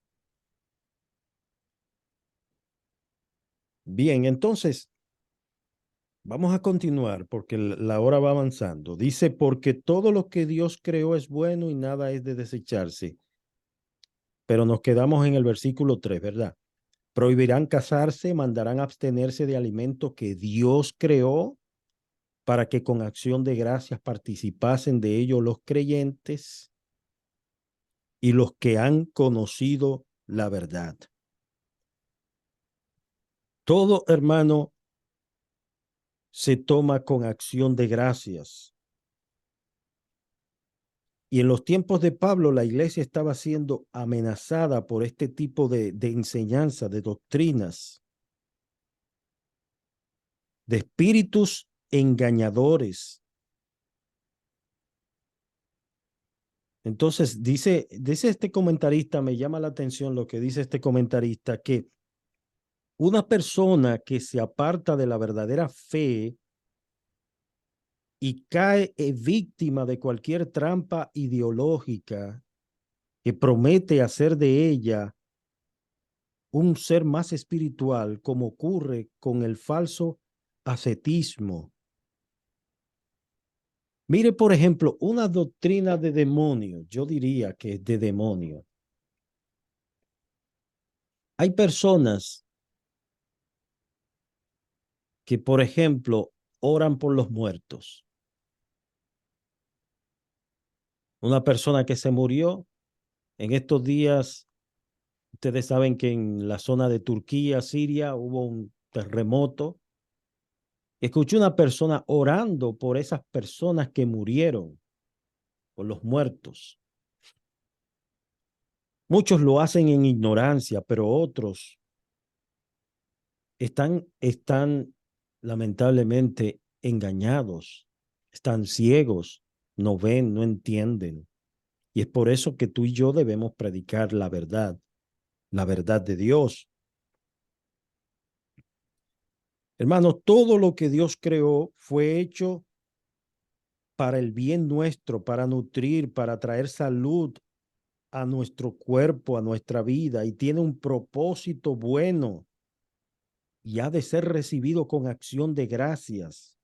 Bien, entonces, vamos a continuar porque la hora va avanzando. Dice, porque todo lo que Dios creó es bueno y nada es de desecharse. Pero nos quedamos en el versículo 3, ¿verdad? Prohibirán casarse, mandarán abstenerse de alimentos que Dios creó para que con acción de gracias participasen de ello los creyentes y los que han conocido la verdad. Todo, hermano, se toma con acción de gracias. Y en los tiempos de Pablo, la iglesia estaba siendo amenazada por este tipo de enseñanza, de doctrinas, de espíritus engañadores Entonces, dice este comentarista, me llama la atención lo que dice este comentarista, que una persona que se aparta de la verdadera fe y cae víctima de cualquier trampa ideológica que promete hacer de ella un ser más espiritual, como ocurre con el falso ascetismo. Mire, por ejemplo, una doctrina de demonio, yo diría que es de demonio. Hay personas que, por ejemplo, oran por los muertos. Una persona que se murió en estos días, ustedes saben que en la zona de Turquía, Siria, hubo un terremoto. Escuché una persona orando por esas personas que murieron, por los muertos. Muchos lo hacen en ignorancia, pero otros están lamentablemente engañados, están ciegos, no ven, no entienden. Y es por eso que tú y yo debemos predicar la verdad de Dios. Hermanos, todo lo que Dios creó fue hecho para el bien nuestro, para nutrir, para traer salud a nuestro cuerpo, a nuestra vida, y tiene un propósito bueno y ha de ser recibido con acción de gracias.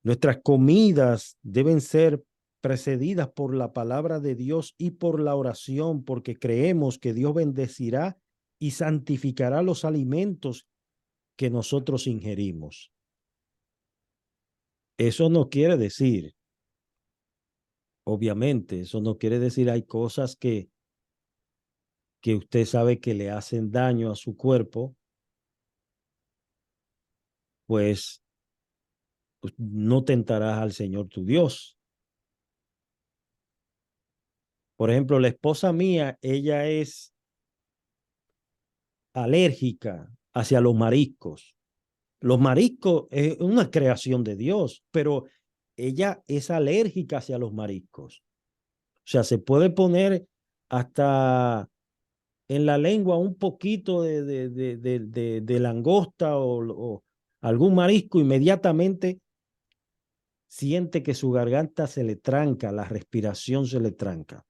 Nuestras comidas deben ser precedidas por la palabra de Dios y por la oración, porque creemos que Dios bendecirá y santificará los alimentos que nosotros ingerimos. Eso no quiere decir, obviamente, eso no quiere decir hay cosas que usted sabe que le hacen daño a su cuerpo, pues no tentarás al Señor tu Dios. Por ejemplo, la esposa mía, ella es alérgica hacia los mariscos. Los mariscos es una creación de Dios, pero ella es alérgica hacia los mariscos. O sea, se puede poner hasta en la lengua un poquito de langosta o algún marisco, inmediatamente siente que su garganta se le tranca, la respiración se le tranca.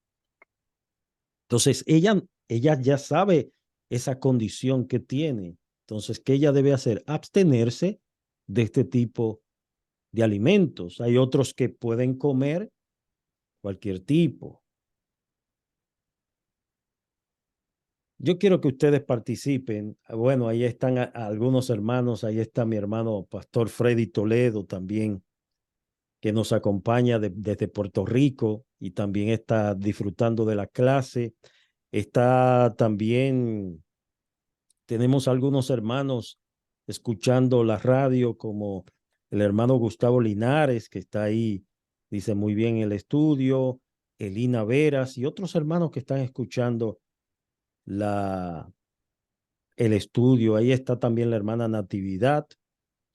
Entonces, ella ya sabe esa condición que tiene. Entonces, ¿qué ella debe hacer? Abstenerse de este tipo de alimentos. Hay otros que pueden comer cualquier tipo. Yo quiero que ustedes participen. Bueno, ahí están algunos hermanos. Ahí está mi hermano Pastor Freddy Toledo también, que nos acompaña desde Puerto Rico y también está disfrutando de la clase. Está también, tenemos algunos hermanos escuchando la radio, como el hermano Gustavo Linares, que está ahí, dice muy bien el estudio, Elina Veras y otros hermanos que están escuchando el estudio. Ahí está también la hermana Natividad,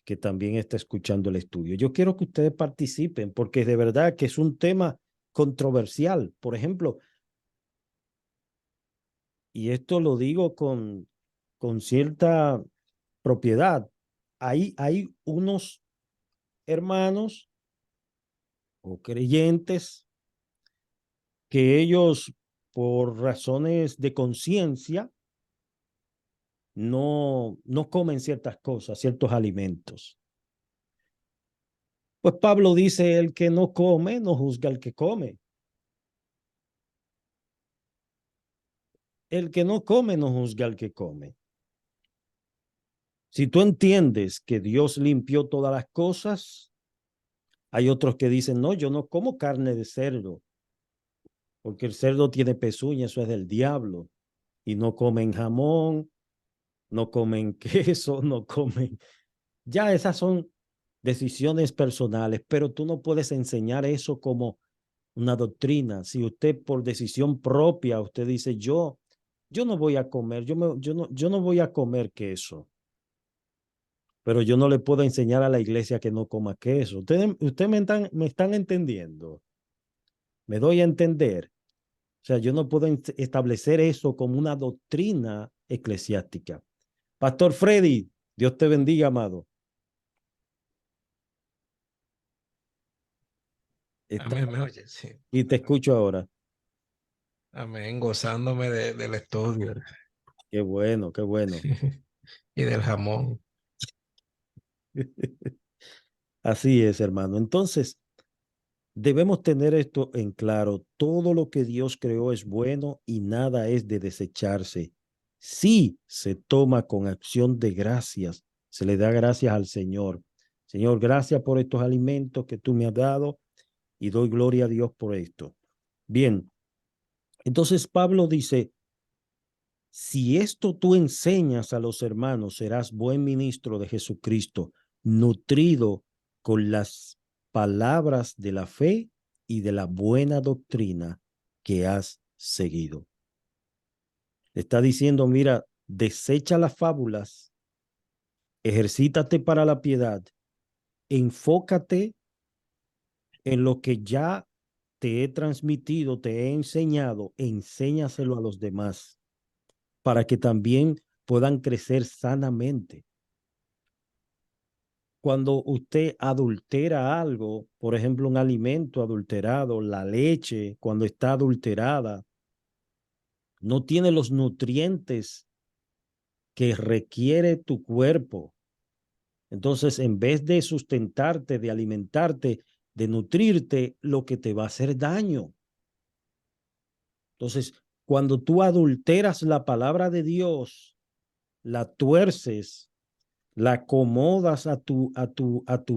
que también está escuchando el estudio. Yo quiero que ustedes participen porque de verdad que es un tema controversial. Por ejemplo, y esto lo digo con cierta propiedad, hay unos hermanos o creyentes que ellos, por razones de conciencia, no comen ciertas cosas, ciertos alimentos. Pues Pablo dice, el que no come, no juzga al que come. El que no come, no juzga al que come. Si tú entiendes que Dios limpió todas las cosas, hay otros que dicen, no, yo no como carne de cerdo, porque el cerdo tiene pezuña, eso es del diablo. Y no comen jamón, no comen queso, no comen. Ya esas son decisiones personales, pero tú no puedes enseñar eso como una doctrina. Si usted por decisión propia, usted dice, yo no voy a comer, yo no voy a comer queso, pero yo no le puedo enseñar a la iglesia que no coma queso. Usted me están entendiendo. Me doy a entender. O sea, yo no puedo establecer eso como una doctrina eclesiástica. Pastor Freddy, Dios te bendiga, amado. Amén, me oye, sí. Y te escucho ahora. Amén, gozándome del estudio Qué bueno, qué bueno. y del jamón. Así es, hermano. Entonces, debemos tener esto en claro. Todo lo que Dios creó es bueno y nada es de desecharse. Sí se toma con acción de gracias. Se le da gracias al Señor. Señor, gracias por estos alimentos que tú me has dado y doy gloria a Dios por esto. Bien, entonces Pablo dice, si esto tú enseñas a los hermanos, serás buen ministro de Jesucristo, nutrido con las palabras de la fe y de la buena doctrina que has seguido. Está diciendo, mira, desecha las fábulas, ejercítate para la piedad, enfócate en lo que ya te he transmitido, te he enseñado, enséñaselo a los demás para que también puedan crecer sanamente. Cuando usted adultera algo, por ejemplo, un alimento adulterado, la leche, cuando está adulterada, no tiene los nutrientes que requiere tu cuerpo. Entonces, en vez de sustentarte, de alimentarte, de nutrirte, lo que te va a hacer daño. Entonces, cuando tú adulteras la palabra de Dios, la tuerces, la acomodas a tu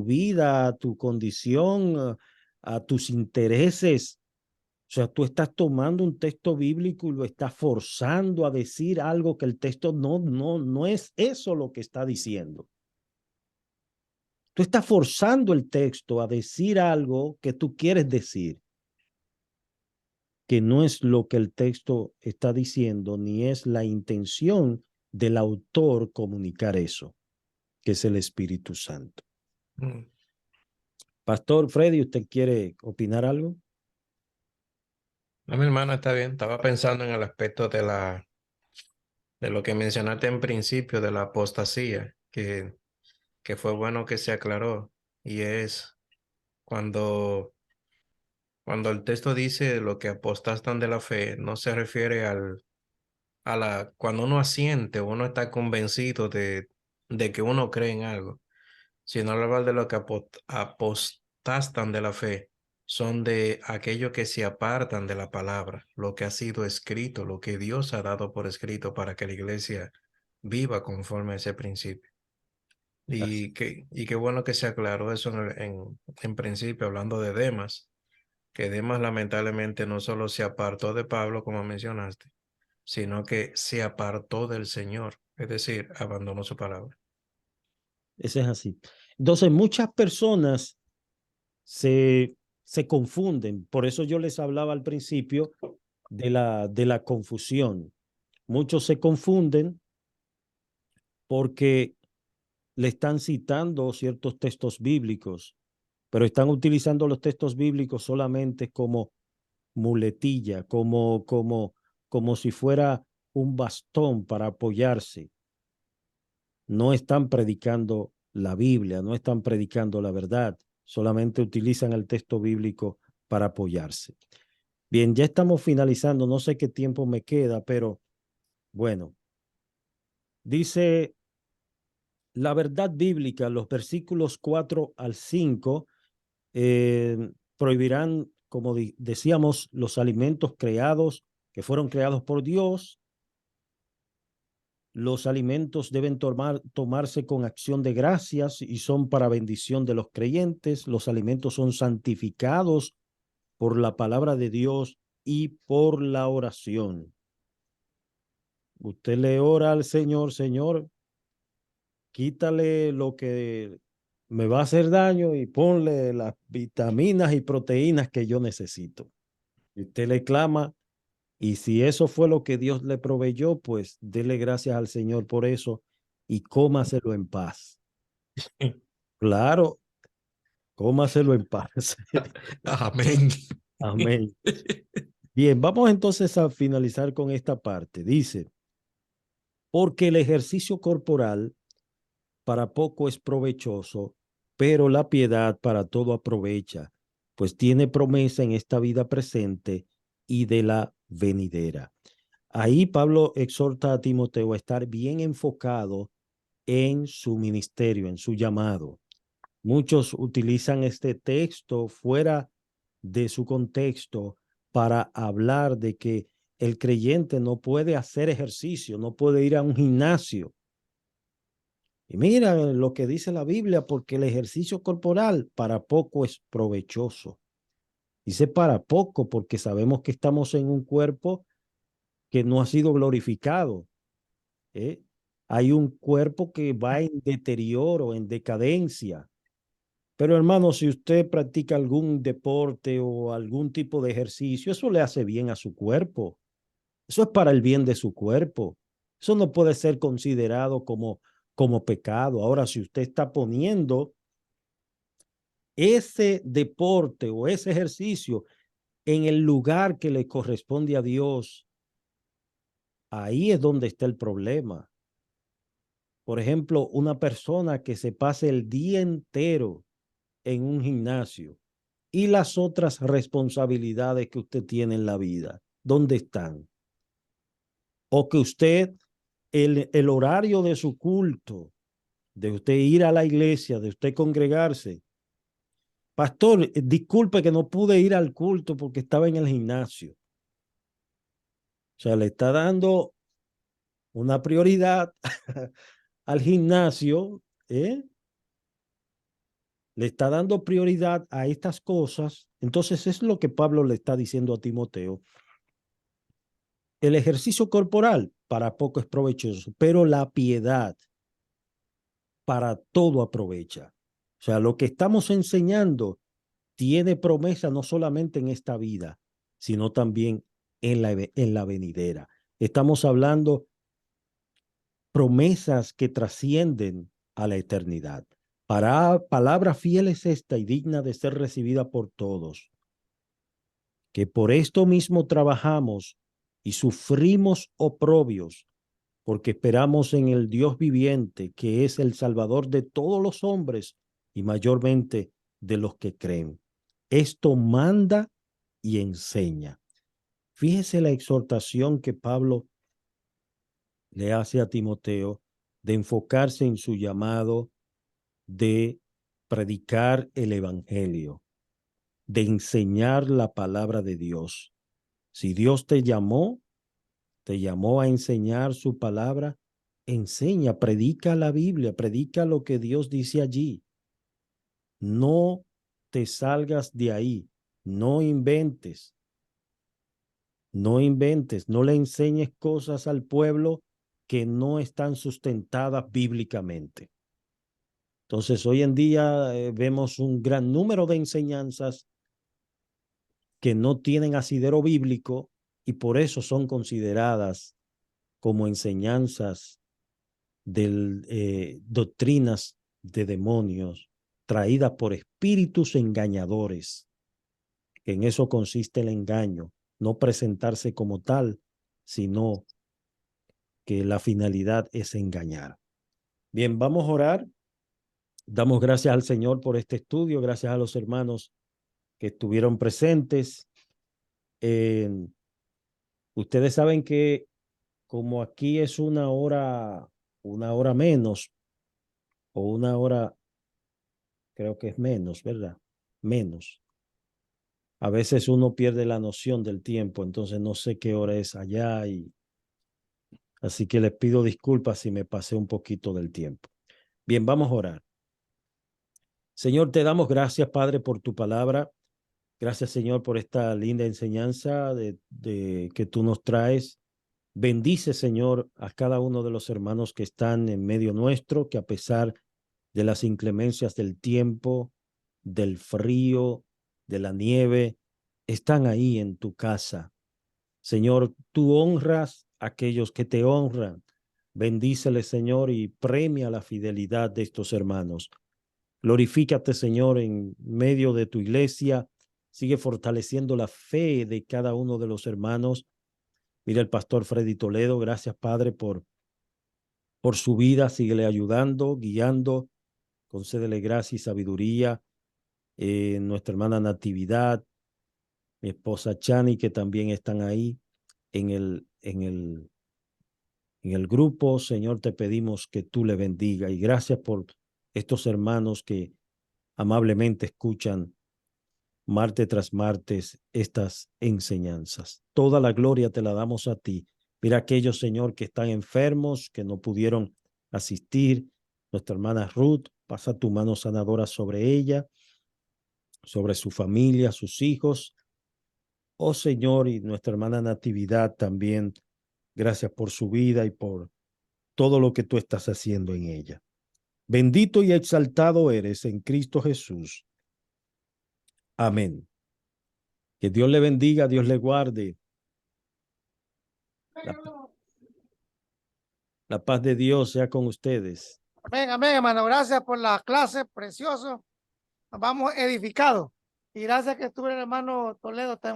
vida, a tu condición, a tus intereses. O sea, tú estás tomando un texto bíblico y lo estás forzando a decir algo que el texto no es eso lo que está diciendo. Tú estás forzando el texto a decir algo que tú quieres decir, que no es lo que el texto está diciendo, ni es la intención del autor comunicar eso, que es el Espíritu Santo. Pastor Freddy, ¿usted quiere opinar algo? No, mi hermano, está bien. Estaba pensando en el aspecto de lo que mencionaste en principio de la apostasía, que fue bueno que se aclaró, y es cuando, cuando el texto dice lo que apostastan de la fe, no se refiere cuando uno asiente, uno está convencido de que uno cree en algo, sino hablar de lo que apostastan de la fe, son de aquellos que se apartan de la palabra, lo que ha sido escrito, lo que Dios ha dado por escrito para que la iglesia viva conforme a ese principio. Y qué bueno que se aclaró eso en principio, hablando de Demas, que Demas lamentablemente no solo se apartó de Pablo, como mencionaste, sino que se apartó del Señor, es decir, abandonó su palabra. Ese es así. Entonces, muchas personas se confunden. Por eso yo les hablaba al principio de la confusión. Muchos se confunden porque le están citando ciertos textos bíblicos, pero están utilizando los textos bíblicos solamente como muletilla, como si fuera un bastón para apoyarse. No están predicando la Biblia, no están predicando la verdad, solamente utilizan el texto bíblico para apoyarse. Bien, ya estamos finalizando, no sé qué tiempo me queda, pero bueno, dice la verdad bíblica, los versículos 4 al 5, prohibirán, como decíamos, los alimentos creados, que fueron creados por Dios. Los alimentos deben tomarse con acción de gracias y son para bendición de los creyentes. Los alimentos son santificados por la palabra de Dios y por la oración. Usted le ora al Señor, Señor, quítale lo que me va a hacer daño y ponle las vitaminas y proteínas que yo necesito. Y usted le clama, y si eso fue lo que Dios le proveyó, pues dele gracias al Señor por eso y cómaselo en paz. Claro, cómaselo en paz. Amén. Amén. Bien, vamos entonces a finalizar con esta parte. Dice, porque el ejercicio corporal para poco es provechoso, pero la piedad para todo aprovecha, pues tiene promesa en esta vida presente y de la venidera. Ahí Pablo exhorta a Timoteo a estar bien enfocado en su ministerio, en su llamado. Muchos utilizan este texto fuera de su contexto para hablar de que el creyente no puede hacer ejercicio, no puede ir a un gimnasio. Y mira lo que dice la Biblia, porque el ejercicio corporal para poco es provechoso. Dice para poco porque sabemos que estamos en un cuerpo que no ha sido glorificado. Hay un cuerpo que va en deterioro, en decadencia. Pero hermano, si usted practica algún deporte o algún tipo de ejercicio, eso le hace bien a su cuerpo. Eso es para el bien de su cuerpo. Eso no puede ser considerado como pecado. Ahora, si usted está poniendo ese deporte o ese ejercicio en el lugar que le corresponde a Dios, ahí es donde está el problema. Por ejemplo, una persona que se pase el día entero en un gimnasio y las otras responsabilidades que usted tiene en la vida, ¿dónde están? O que usted, el horario de su culto, de usted ir a la iglesia, de usted congregarse. Pastor, disculpe que no pude ir al culto porque estaba en el gimnasio. O sea, le está dando una prioridad al gimnasio, ¿eh? Le está dando prioridad a estas cosas. Entonces es lo que Pablo le está diciendo a Timoteo. El ejercicio corporal para poco es provechoso, pero la piedad para todo aprovecha. O sea, lo que estamos enseñando tiene promesa no solamente en esta vida, sino también en la venidera. Estamos hablando promesas que trascienden a la eternidad. Palabra fiel es esta y digna de ser recibida por todos, que por esto mismo trabajamos y sufrimos oprobios, porque esperamos en el Dios viviente, que es el Salvador de todos los hombres y mayormente de los que creen. Esto manda y enseña. Fíjese la exhortación que Pablo le hace a Timoteo de enfocarse en su llamado de predicar el evangelio, de enseñar la palabra de Dios. Si Dios te llamó a enseñar su palabra, enseña, predica la Biblia, predica lo que Dios dice allí. No te salgas de ahí, no inventes, no le enseñes cosas al pueblo que no están sustentadas bíblicamente. Entonces, hoy en día vemos un gran número de enseñanzas que no tienen asidero bíblico y por eso son consideradas como enseñanzas de doctrinas de demonios traídas por espíritus engañadores, que en eso consiste el engaño, no presentarse como tal, sino que la finalidad es engañar. Bien, vamos a orar. Damos gracias al Señor por este estudio, gracias a los hermanos que estuvieron presentes. Ustedes saben que como aquí es una hora menos, o una hora, creo que es menos, ¿verdad? Menos. A veces uno pierde la noción del tiempo, entonces no sé qué hora es allá así que les pido disculpas si me pasé un poquito del tiempo. Bien, vamos a orar. Señor, te damos gracias, Padre, por tu palabra. Gracias, Señor, por esta linda enseñanza que tú nos traes. Bendice, Señor, a cada uno de los hermanos que están en medio nuestro, que a pesar de las inclemencias del tiempo, del frío, de la nieve, están ahí en tu casa. Señor, tú honras a aquellos que te honran. Bendíceles, Señor, y premia la fidelidad de estos hermanos. Glorifícate, Señor, en medio de tu iglesia. Sigue fortaleciendo la fe de cada uno de los hermanos. Mira el pastor Freddy Toledo, gracias Padre por su vida, síguele ayudando, guiando, concédele gracia y sabiduría. Nuestra hermana Natividad, mi esposa Chani, que también están ahí en el grupo. Señor, te pedimos que tú le bendiga y gracias por estos hermanos que amablemente escuchan martes tras martes estas enseñanzas. Toda la gloria te la damos a ti. Mira aquellos, Señor, que están enfermos, que no pudieron asistir. Nuestra hermana Ruth, pasa tu mano sanadora sobre ella, sobre su familia, sus hijos. Oh Señor, y nuestra hermana Natividad también, gracias por su vida y por todo lo que tú estás haciendo en ella. Bendito y exaltado eres en Cristo Jesús. Amén. Que Dios le bendiga, Dios le guarde. La paz de Dios sea con ustedes. Amén, amén, hermano. Gracias por la clase, precioso. Nos vamos edificados. Y gracias que estuvo el hermano Toledo también.